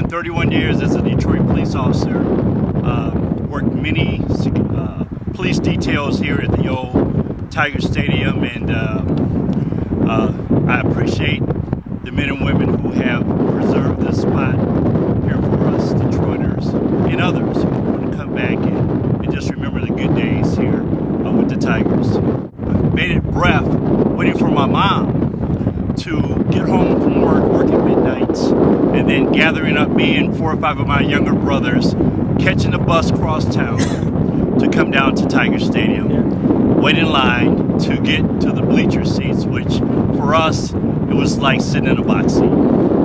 spent 31 years as a Detroit police officer. Worked many police details here at the old Tiger Stadium, and I appreciate the men and women who have preserved this spot here for us Detroiters and others who want to come back and just remember the good days here with the Tigers. With bated breath, waiting for my mom to get home from working midnights, and then gathering up me and 4 or 5 of my younger brothers, catching the bus cross town to come down to Tiger Stadium, wait in line to get to the bleacher seats, which for us, it was like sitting in a box seat.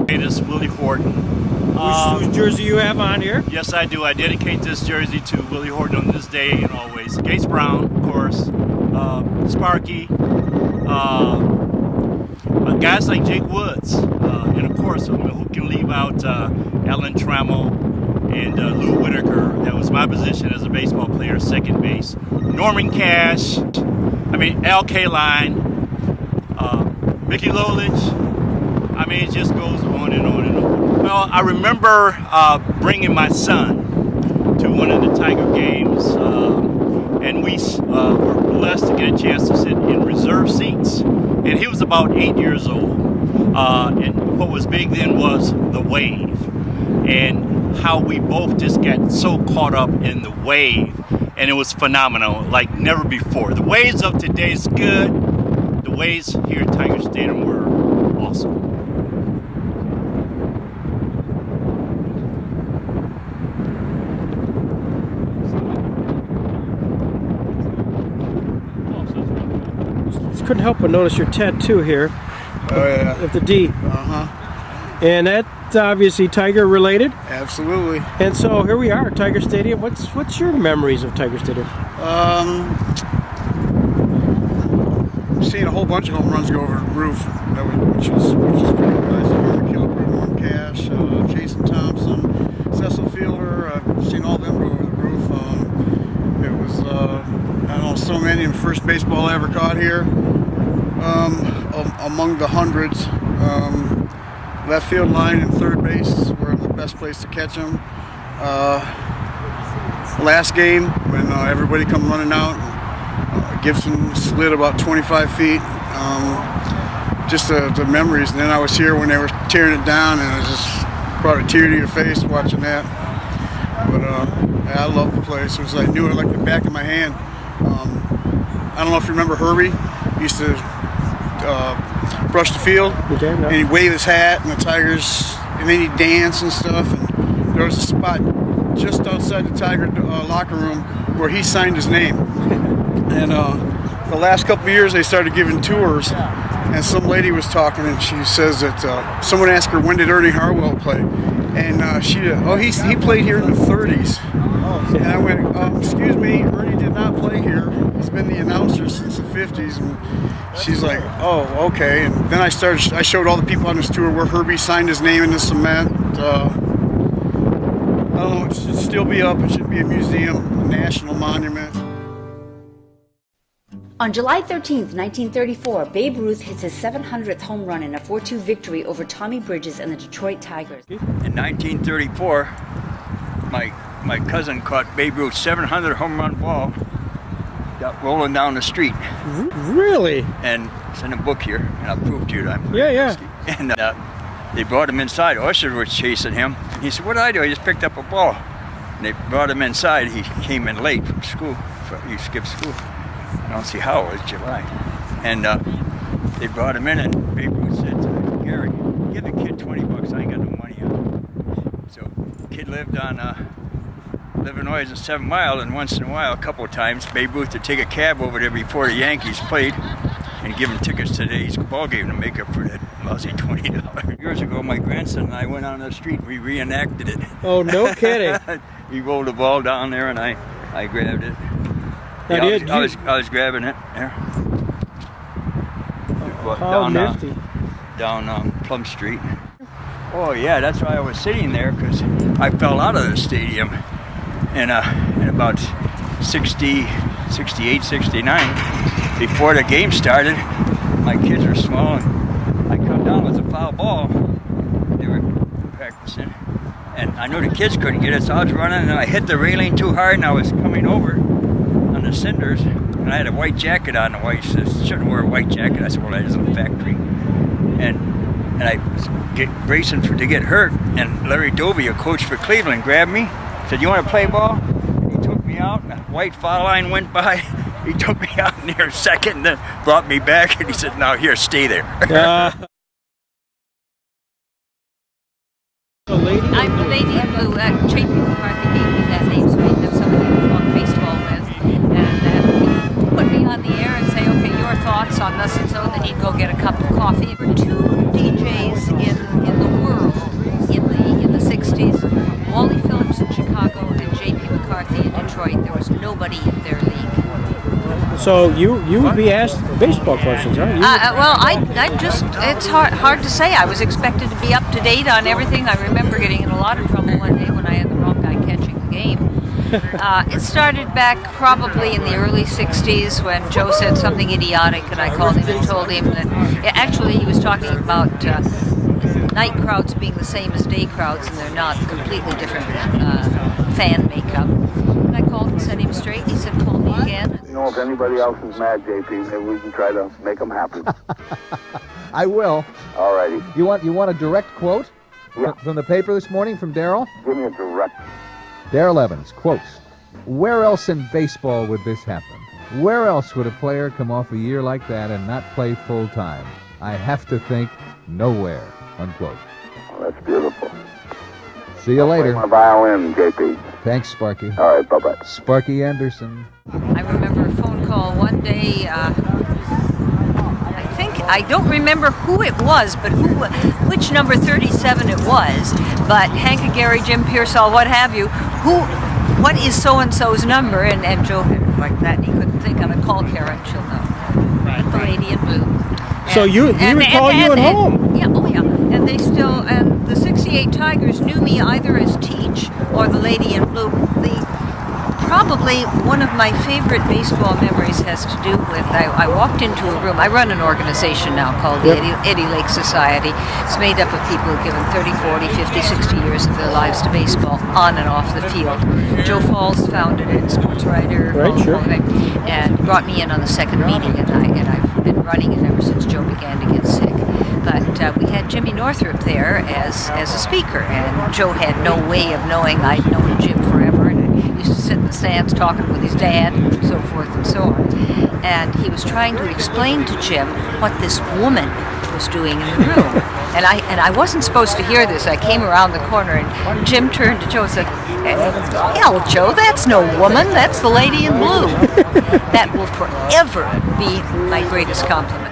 It is Willie Horton. Whose jersey you have on here? Yes, I do. I dedicate this jersey to Willie Horton on this day and always. Gates Brown, of course, Sparky, guys like Jake Woods, and of course, who can leave out Alan Trammell and Lou Whitaker. That was my position as a baseball player, second base. Norman Cash, Al Kaline, Mickey Lolich. It just goes on and on and on. Well, I remember bringing my son to one of the Tiger games, and we were blessed to get a chance to sit in reserve seats. And he was about 8 years old. And what was big then was the wave, and how we both just got so caught up in the wave, and it was phenomenal, like never before. The waves of today is good. The waves here at Tiger Stadium were awesome. Couldn't help but notice your tattoo here. Oh yeah. Of the D. And that's obviously Tiger related. Absolutely. And so here we are at Tiger Stadium. What's your memories of Tiger Stadium? Seeing a whole bunch of home runs go over the roof, which is pretty nice. Norman Killebrew, Norm Cash, Jason Thompson, Cecil Fielder. I've seen all of them go over the roof. It was I don't know, so many. The first baseball I ever caught here. Among the hundreds, left field line and third base were the best place to catch them. Last game, when everybody come running out, Gibson slid about 25 feet. Just the memories. And then I was here when they were tearing it down, and it just brought a tear to your face watching that. But I love the place. It was, I knew it like the back of my hand. I don't know if you remember Herbie. He used to brush the field, and he'd wave his hat, and the Tigers, and then he'd dance and stuff. And there was a spot just outside the Tiger locker room where he signed his name. And the last couple of years, they started giving tours, and some lady was talking, and she says that someone asked her, when did Ernie Harwell play? And he played here in the 30s. And I went, excuse me, Ernie did not play here. He's been the announcer since the 50s. And she's like, oh, okay. And then I showed all the people on this tour where Herbie signed his name in the cement. I don't know, it should still be up. It should be a museum, a national monument. On July 13th, 1934, Babe Ruth hits his 700th home run in a 4-2 victory over Tommy Bridges and the Detroit Tigers. In 1934, my cousin caught Babe Ruth's 700 home run ball rolling down the street. Really? And it's in a book here, and I'll prove to you that. Yeah. And they brought him inside. Usher was chasing him. He said, what did I do? I just picked up a ball. And they brought him inside. He came in late from school. He skipped school. I don't see how, it was July. And they brought him in, and Babe Ruth said to Gary, give the kid $20, I ain't got no money on him. So the kid lived on Illinois in 7 Mile, and once in a while, a couple of times, Babe Ruth would take a cab over there before the Yankees played and give him tickets to today's ball game to make up for that lousy $20. Years ago, my grandson and I went on the street, we reenacted it. Oh, no kidding. He rolled the ball down there, and I grabbed it. Now, Yeah, I was grabbing it there. How nifty. Down Plum Street. Oh yeah, that's why I was sitting there, because I fell out of the stadium in about 60, 68, 69. Before the game started, my kids were small, and I come down with a foul ball. They were practicing, I knew the kids couldn't get it, so I was running, and I hit the railing too hard, and I was coming over on the cinders, and I had a white jacket on. The wife says, shouldn't wear a white jacket. I said, well, that is in the factory. And I was racing to get hurt, and Larry Doby, a coach for Cleveland, grabbed me, said, you want to play ball? He took me out, and a white foul line went by. He took me out near a second, and then brought me back, and he said, now here, stay there. I'm the lady in blue. J.P. McCarthy gave me that name so I didn't have somebody to talk baseball with. And he'd put me on the air and say, okay, your thoughts on thus and so. Then he'd go get a cup of coffee. There were two DJs in the world in the 60s. Wally Phillips in Chicago and J.P. McCarthy in Detroit. There was nobody in their league. So you would be asked baseball questions, huh? Well, I just, it's hard to say. I was expected to be up to date on everything. I remember getting in a lot of trouble one day when I had the wrong guy catching the game. It started back probably in the early 60s when Joe said something idiotic, and I called him and told him that, actually he was talking about night crowds being the same as day crowds, and they're not, completely different fan makeup. And I called and set him straight. He said, call me again. You know, if anybody else is mad, JP, maybe we can try to make them happy. I will. All righty. You want a direct quote Yeah. from the paper this morning from Darrell? Give me a direct. Darrell Evans quotes, where else in baseball would this happen? Where else would a player come off a year like that and not play full time? I have to think nowhere, unquote. Well, that's beautiful. See you later. Play my violin, JP. Thanks, Sparky. All right, bye-bye. Sparky Anderson. I remember a phone call one day. I don't remember who it was, but which number 37 it was. But Hank Gary, Jim Pearsall, what have you? What is so and so's number? And Joe had like that, and he couldn't think on a call. Karen, she'll know. Right, the lady in blue. So he would call you at home. Yeah, oh yeah. And they still, and the 68 Tigers knew me either as Teach or the lady in blue. Probably one of my favorite baseball memories has to do with, I walked into a room. I run an organization now called the Eddie Lake Society. It's made up of people who've given 30, 40, 50, 60 years of their lives to baseball on and off the field. Joe Falls founded it, sports writer, and brought me in on the second meeting, and I've been running it ever since Joe began to get sick. But we had Jimmy Northrup there as a speaker, and Joe had no way of knowing I'd known Jim forever, and he used to sit in the stands talking with his dad, and so forth and so on. And he was trying to explain to Jim what this woman was doing in the room. And I wasn't supposed to hear this. I came around the corner, and Jim turned to Joe and said, hell, Joe, that's no woman. That's the lady in blue. That will forever be my greatest compliment.